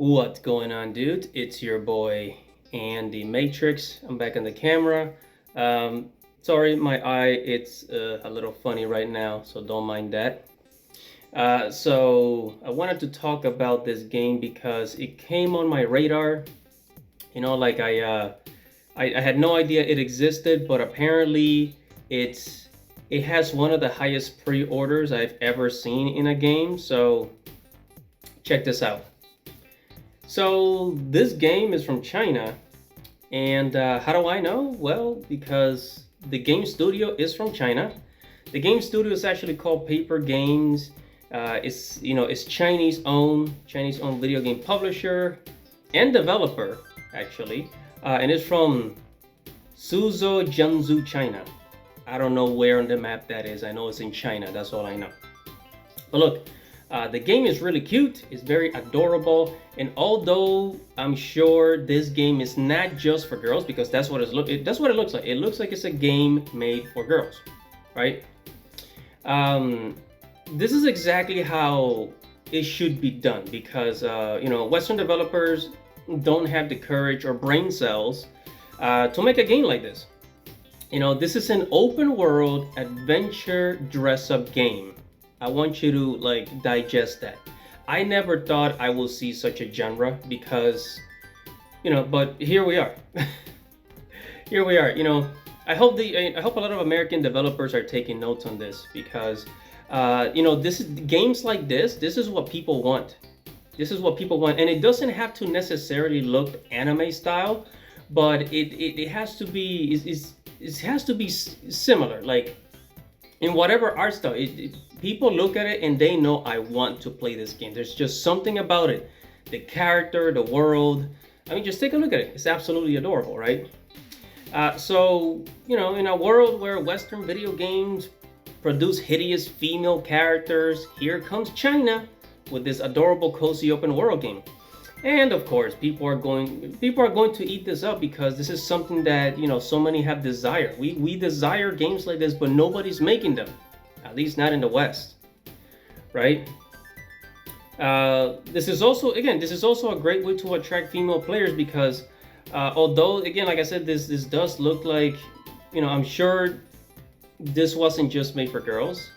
What's going on, dude? It's your boy Andy Matrix. I'm back on the camera. Sorry, my eye, it's a little funny right now, so don't mind that. So I wanted to talk about this game because it came on my radar. Like I had no idea it existed, but apparently it has one of the highest pre-orders I've ever seen in a game. So check this out. So this game is from China, and how do I know? Well, because the game studio is from China. The game studio is actually called Paper Games. It's Chinese owned video game publisher and developer actually, and it's from Suzhou Jiangsu China. I don't know where on the map that is. I know it's in China. That's all I know. But look. The game is really cute, it's very adorable, and although I'm sure this game is not just for girls, because that's what it looks like. It looks like it's a game made for girls, right? This is exactly how it should be done, because Western developers don't have the courage or brain cells to make a game like this. This is an open world adventure dress-up game. I want you to digest that. I never thought I would see such a genre because, but here we are. Here we are. I hope a lot of American developers are taking notes on this because, games like this. This is what people want. This is what people want, and it doesn't have to necessarily look anime style, but it has to be. It has to be similar, like in whatever art style. People look at it and they know I want to play this game. There's just something about it. The character, the world. I mean, just take a look at it. It's absolutely adorable, right? So, in a world where Western video games produce hideous female characters, here comes China with this adorable, cozy open world game. And of course, people are going to eat this up because this is something that, so many have desired. We desire games like this, but nobody's making them. At least not in the West, right? This is also a great way to attract female players because although, again, like I said, this does look like, I'm sure this wasn't just made for girls.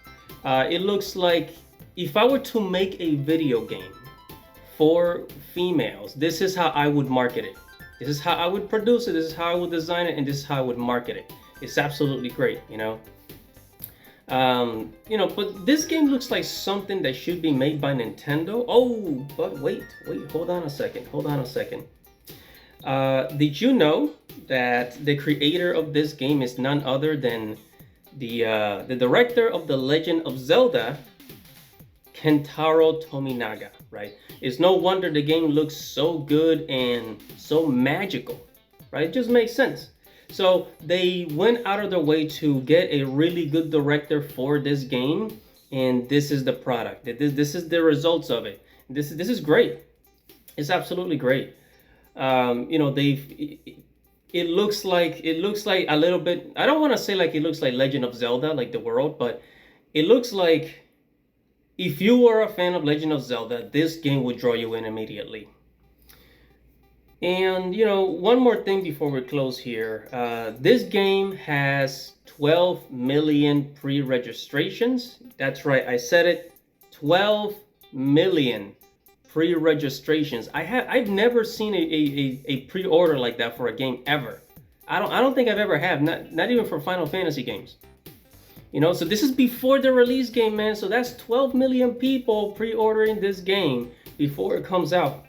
It looks like if I were to make a video game for females, this is how I would market it. This is how I would produce it. This is how I would design it, and this is how I would market it. It's absolutely great, But this game looks like something that should be made by Nintendo. Oh, but wait, hold on a second. Did you know that the creator of this game is none other than the director of The Legend of Zelda, Kentaro Tominaga, right? It's no wonder the game looks so good and so magical, right? It just makes sense. So they went out of their way to get a really good director for this game, and this is the product. This is the results of it. This is great. It's absolutely great. It looks like a little bit. I don't want to say like it looks like Legend of Zelda, like the world, but it looks like if you were a fan of Legend of Zelda, this game would draw you in immediately. And one more thing before we close here. This game has 12 million pre-registrations. That's right, I said it. 12 million pre-registrations. I've never seen a pre-order like that for a game ever. I don't think I've ever have. Not even for Final Fantasy games. So this is before the release game, man. So that's 12 million people pre-ordering this game before it comes out.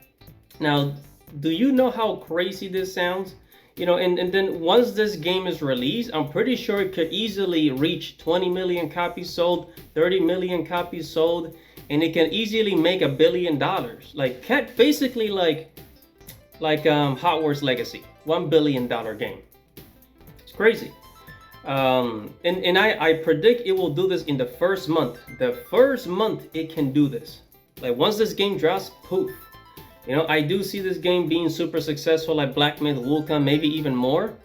Now, do you know how crazy this sounds? And then once this game is released, I'm pretty sure it could easily reach 20 million copies sold, 30 million copies sold, and it can easily make $1 billion. Basically like Hogwarts Legacy, $1 billion game. It's crazy. And I predict it will do this in the first month. The first month it can do this. Like once this game drops, poof. I do see this game being super successful like Black Myth Wukong, maybe even more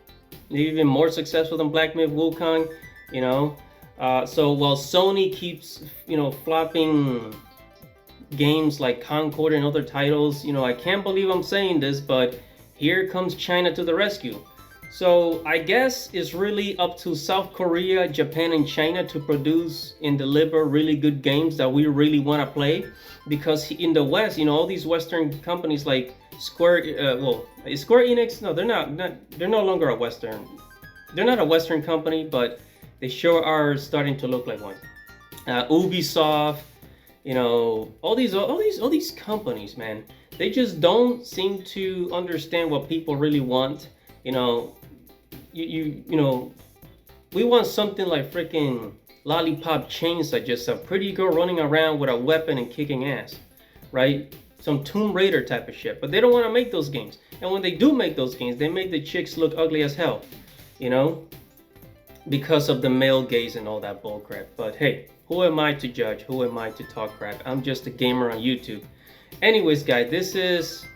successful than Black Myth Wukong, So while Sony keeps, flopping games like Concord and other titles. You know, I can't believe I'm saying this, but here comes China to the rescue. So I guess it's really up to South Korea, Japan, and China to produce and deliver really good games that we really want to play. Because in the West, you know, all these Western companies like Square, Square Enix, no, they're no longer a Western. They're not a Western company, but they sure are starting to look like one. Ubisoft, you know, all these companies, man, they just don't seem to understand what people really want. You know, you know, we want something like freaking Lollipop Chainsaw, just a pretty girl running around with a weapon and kicking ass, right? Some Tomb Raider type of shit. But they don't want to make those games. And when they do make those games, they make the chicks look ugly as hell, you know, because of the male gaze and all that bullcrap. But hey, who am I to judge? Who am I to talk crap? I'm just a gamer on YouTube. Anyways, guys, this is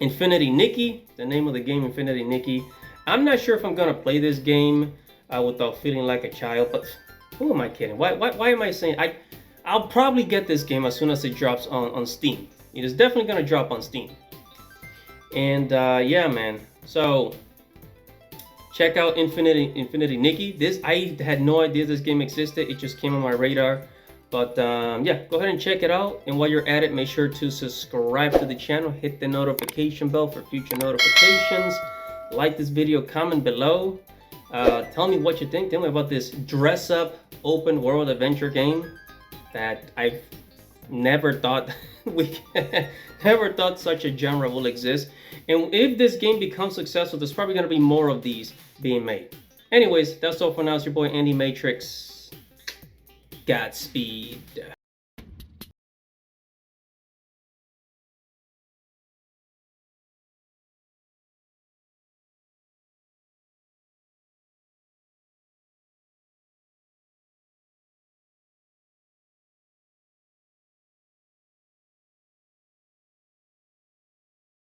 Infinity Nikki, the name of the game, Infinity Nikki. I'm not sure if I'm gonna play this game without feeling like a child, but who am I kidding? Why am I saying I'll probably get this game as soon as it drops on Steam. It is definitely gonna drop on Steam. And yeah, man. So check out Infinity Nikki. This, I had no idea this game existed. It just came on my radar. But yeah, go ahead and check it out. And while you're at it, make sure to subscribe to the channel. Hit the notification bell for future notifications. Like this video, comment below. Tell me what you think. Tell me about this dress-up open world adventure game that I've never thought never thought such a genre will exist. And if this game becomes successful, there's probably going to be more of these being made. Anyways, that's all for now. It's your boy Andy Matrix. Godspeed.